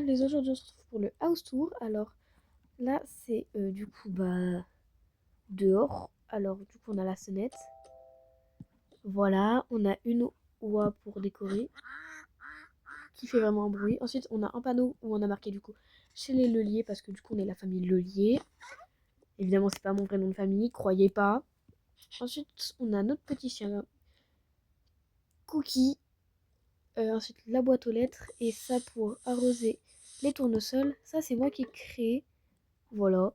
les aujourd'hui on se retrouve pour le house tour. Alors là c'est du coup dehors. Alors du coup on a la sonnette. Voilà, on a une oie pour décorer qui fait vraiment un bruit. Ensuite on a un panneau où on a marqué du coup chez les Leliers parce que du coup on est la famille Lelier. Évidemment c'est pas mon vrai nom de famille, croyez pas. Ensuite on a notre petit chien Cookie. Ensuite la boîte aux lettres et ça pour arroser les tournesols. Ça c'est moi qui ai créé. Voilà,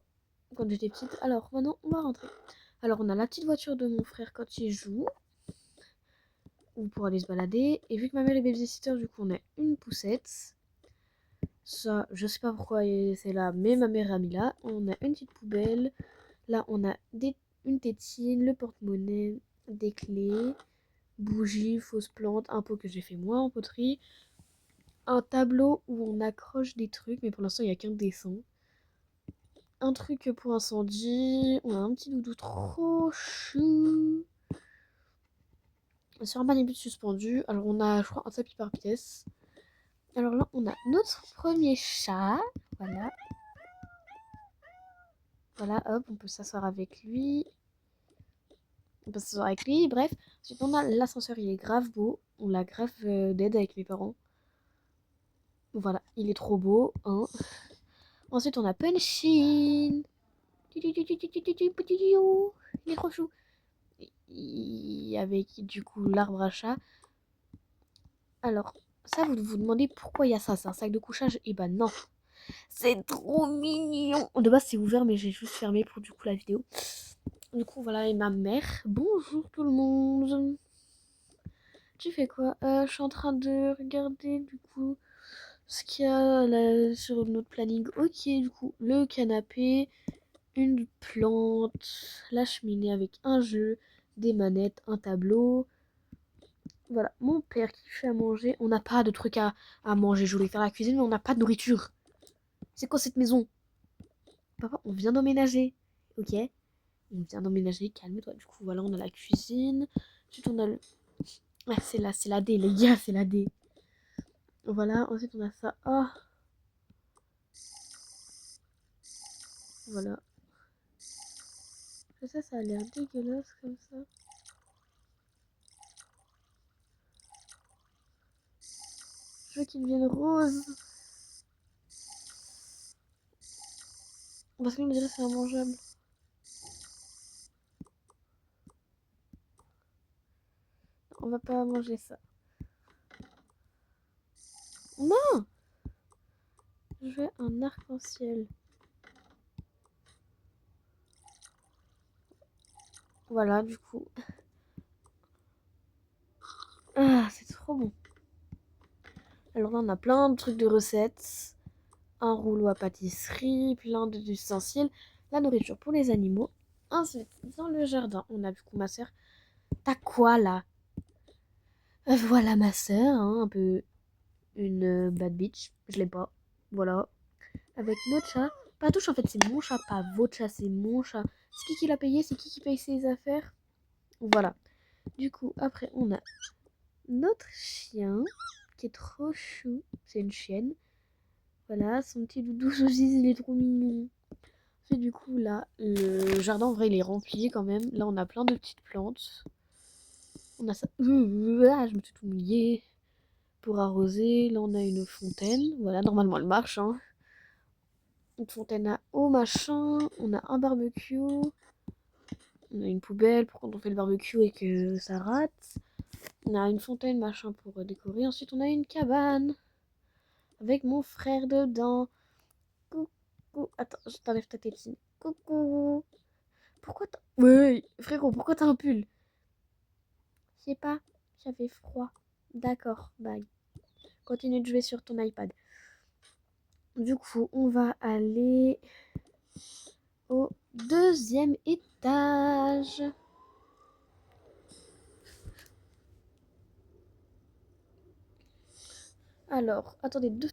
quand j'étais petite. Alors maintenant on va rentrer. Alors on a la petite voiture de mon frère quand il joue ou pour aller se balader. Et vu que ma mère est babysitter, du coup on a une poussette. Ça, je sais pas pourquoi c'est là, mais ma mère a mis là. On a une petite poubelle. Là on a une tétine, le porte-monnaie, des clés, bougies, fausses plantes, un pot que j'ai fait moi en poterie. Un tableau où on accroche des trucs, mais pour l'instant il n'y a qu'un dessin. Un truc pour incendie. On a un petit doudou trop chou. Sur un manibule suspendu. Alors on a, je crois, un tapis par pièce. Alors là, on a notre premier chat. Voilà. Voilà, hop, on peut s'asseoir avec lui. On peut s'asseoir avec lui, bref. Ensuite, on a l'ascenseur, il est grave beau. On l'a grave d'aide avec mes parents. Voilà, il est trop beau, hein. Ensuite, on a Punchin. Il est trop chou. Avec du coup l'arbre à chat. Alors, ça, vous vous demandez pourquoi il y a ça. C'est un sac de couchage? Et bah non. C'est trop mignon. De base, c'est ouvert, mais j'ai juste fermé pour du coup la vidéo. Du coup, voilà, et ma mère. Bonjour tout le monde. Tu fais quoi? Je suis en train de regarder du coup ce qu'il y a là, sur notre planning. Ok, du coup, le canapé, une plante, la cheminée avec un jeu, des manettes, un tableau. Voilà, mon père qui fait à manger. On n'a pas de trucs à manger. Je voulais faire la cuisine, mais on n'a pas de nourriture. C'est quoi cette maison? Papa, on vient d'emménager. Ok? On vient d'emménager, calme-toi. Du coup, voilà, on a la cuisine. Ensuite, on a le. Ah, c'est la D, les gars, c'est la D. Voilà, ensuite, on a ça. Oh, voilà. Ça a l'air dégueulasse comme ça. Je veux qu'il devienne rose. Parce qu'il me dirait c'est immangeable. On va pas manger ça. Non! Je veux un arc-en-ciel. Voilà, du coup. Ah, c'est trop bon. Alors là, on a plein de trucs de recettes. Un rouleau à pâtisserie, plein d'ustensiles. La nourriture pour les animaux. Ensuite, dans le jardin, on a du coup ma soeur. T'as quoi là? Voilà ma soeur, hein, un peu une bad bitch. Je l'ai pas. Voilà. Avec notre chat. Patouche, en fait, c'est mon chat, pas votre chat, c'est mon chat. C'est qui l'a payé? C'est qui paye ses affaires? Voilà. Du coup, après, on a notre chien qui est trop chou. C'est une chienne. Voilà, son petit doudou saucisse, il est trop mignon. Et du coup, là, le jardin, en vrai, il est rempli quand même. Là, on a plein de petites plantes. On a ça. Ah, je me suis tout mouillée. Pour arroser, là, on a une fontaine. Voilà, normalement, elle marche, hein. Une fontaine à eau, machin. On a un barbecue. On a une poubelle pour quand on fait le barbecue et que ça rate. On a une fontaine, machin, pour décorer. Ensuite, on a une cabane avec mon frère dedans. Coucou. Attends, je t'enlève ta tétine. Coucou. Pourquoi t'as... Ouais, frérot, pourquoi t'as un pull? Je sais pas, j'avais froid. D'accord, bye. Continue de jouer sur ton iPad. Du coup, on va aller au deuxième étage. Alors, attendez, deux...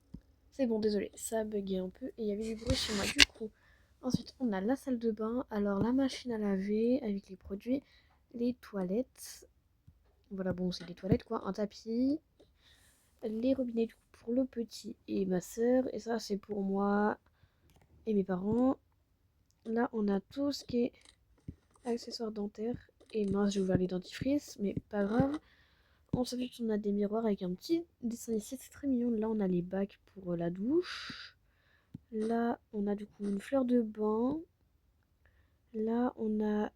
C'est bon, désolé, ça a bugué un peu et il y avait du bruit chez moi. Du coup, ensuite, on a la salle de bain. Alors, la machine à laver avec les produits. Les toilettes. Voilà, bon, c'est des toilettes, quoi. Un tapis. Les robinets, du coup, pour le petit et ma soeur. Et ça, c'est pour moi et mes parents. Là, on a tout ce qui est accessoires dentaires. Et mince, j'ai ouvert les dentifrices, mais pas grave. Ensuite, on a des miroirs avec un petit dessin ici, c'est très mignon. Là, on a les bacs pour la douche. Là, on a du coup une fleur de bain. Là, on a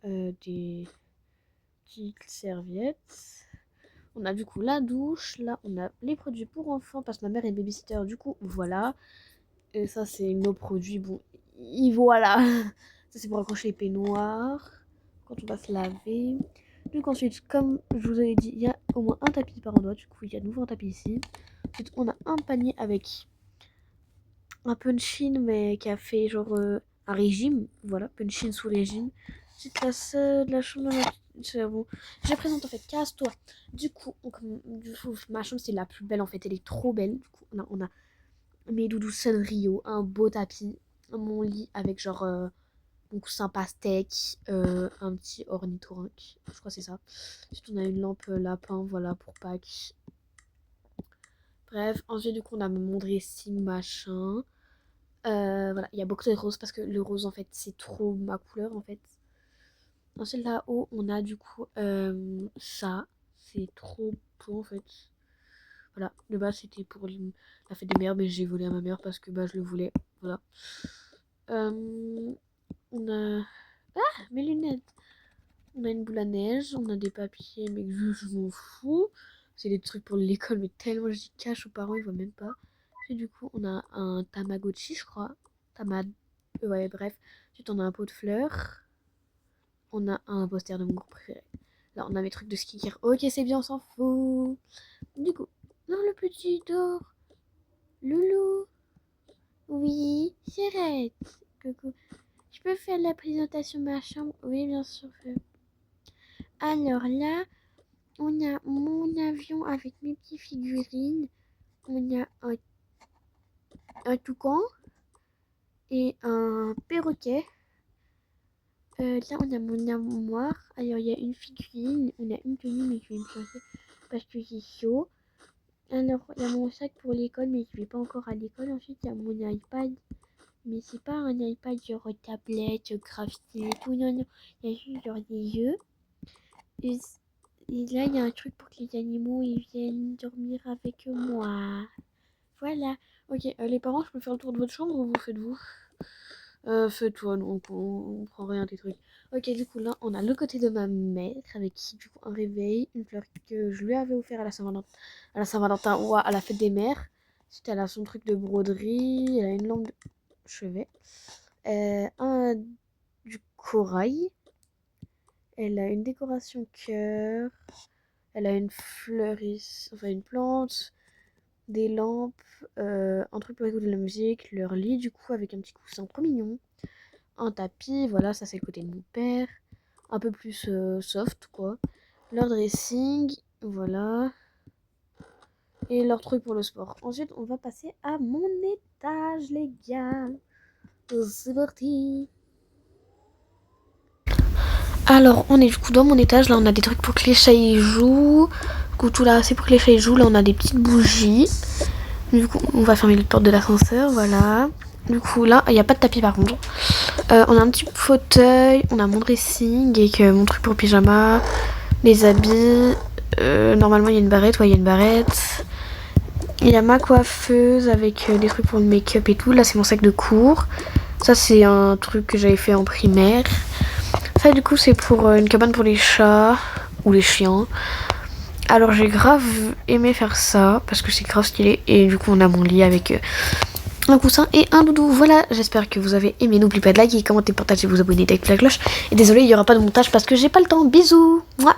des petites serviettes. On a du coup la douche. Là, on a les produits pour enfants parce que ma mère est babysitter. Du coup, voilà. Et ça, c'est nos produits. Bon, y voilà. Ça, c'est pour accrocher les peignoirs quand on va se laver. Donc ensuite, comme je vous avais dit, il y a au moins un tapis par endroit. Du coup, il y a de nouveau un tapis ici. Ensuite, on a un panier avec un punch-in, mais qui a fait genre un régime. Voilà, punch-in sous régime. Ensuite, la chambre c'est bon. Je présente en fait, casse-toi. Du coup, ma chambre, c'est la plus belle en fait. Elle est trop belle. Du coup, on a mes doudous Sanrio, un beau tapis, mon lit avec genre mon coussin pastèque, un petit ornithorynque, je crois que c'est ça. Ensuite on a une lampe lapin, voilà, pour Pâques. Bref, ensuite du coup on a mon dressing machin. Voilà, il y a beaucoup de roses parce que le rose en fait c'est trop ma couleur en fait. Ensuite là-haut on a du coup ça, c'est trop beau en fait. Voilà, de base c'était pour la fête des mères, mais j'ai volé à ma mère parce que bah je le voulais. Voilà. On a... Ah, mes lunettes. On a une boule à neige, on a des papiers, mais je m'en fous. C'est des trucs pour l'école, mais tellement je dis cache aux parents, ils voient même pas. Et du coup, on a un Tamagotchi, je crois. Ouais, bref. Ensuite, on a un pot de fleurs. On a un poster de mon groupe préféré. Là, on a mes trucs de skincare. Ok, c'est bien, on s'en fout. Du coup, non, le petit dort. Loulou. Oui, Sirette. Coucou. Je peux faire la présentation de ma chambre? Oui, bien sûr. Alors là, on a mon avion avec mes petites figurines. On a un toucan et un perroquet. Là, on a mon armoire. Alors, il y a une figurine. On a une tenue, mais je vais me changer parce que j'ai chaud. Alors, il y a mon sac pour l'école, mais je vais pas encore à l'école. Ensuite, il y a mon iPad. Mais c'est pas un iPad genre tablette, graphité et tout. Non, non. Il y a juste genre des yeux. Et là, il y a un truc pour que les animaux ils viennent dormir avec moi. Voilà. Ok, les parents, je peux faire le tour de votre chambre ou vous faites-vous? Fais-toi, donc on prend rien des trucs. Ok, du coup, là, on a le côté de ma mère avec qui, du coup, un réveil, une fleur que je lui avais offert à la Saint-Valentin ou à la fête des mères. C'était elle a son truc de broderie, elle a une lampe de chevet, un du corail, elle a une décoration cœur, elle a une fleuriste, enfin une plante, des lampes, un truc pour écouter de la musique, leur lit du coup avec un petit coussin trop mignon, un tapis, voilà, ça c'est le côté de mon père, un peu plus soft quoi, leur dressing, voilà, et leur truc pour le sport. Ensuite on va passer à mon étage les gars, c'est parti. Alors on est du coup dans mon étage, là on a des trucs pour que les chats y jouent, du coup tout là c'est pour que les chats y jouent, là on a des petites bougies. Du coup, on va fermer les portes de l'ascenseur, voilà. Du coup, là, il n'y a pas de tapis par contre. On a un petit fauteuil, on a mon dressing avec mon truc pour pyjama, les habits. Normalement, il y a une barrette, ouais, il y a une barrette. Il y a ma coiffeuse avec des trucs pour le make-up et tout. Là, c'est mon sac de cours. Ça, c'est un truc que j'avais fait en primaire. Ça, du coup, c'est pour une cabane pour les chats ou les chiens. Alors j'ai grave aimé faire ça parce que c'est grave stylé et du coup on a mon lit avec un coussin et un doudou. Voilà, j'espère que vous avez aimé. N'oubliez pas de liker, commenter, partager, vous abonner, d'activer la cloche. Et désolé, il n'y aura pas de montage parce que j'ai pas le temps. Bisous. Mouah.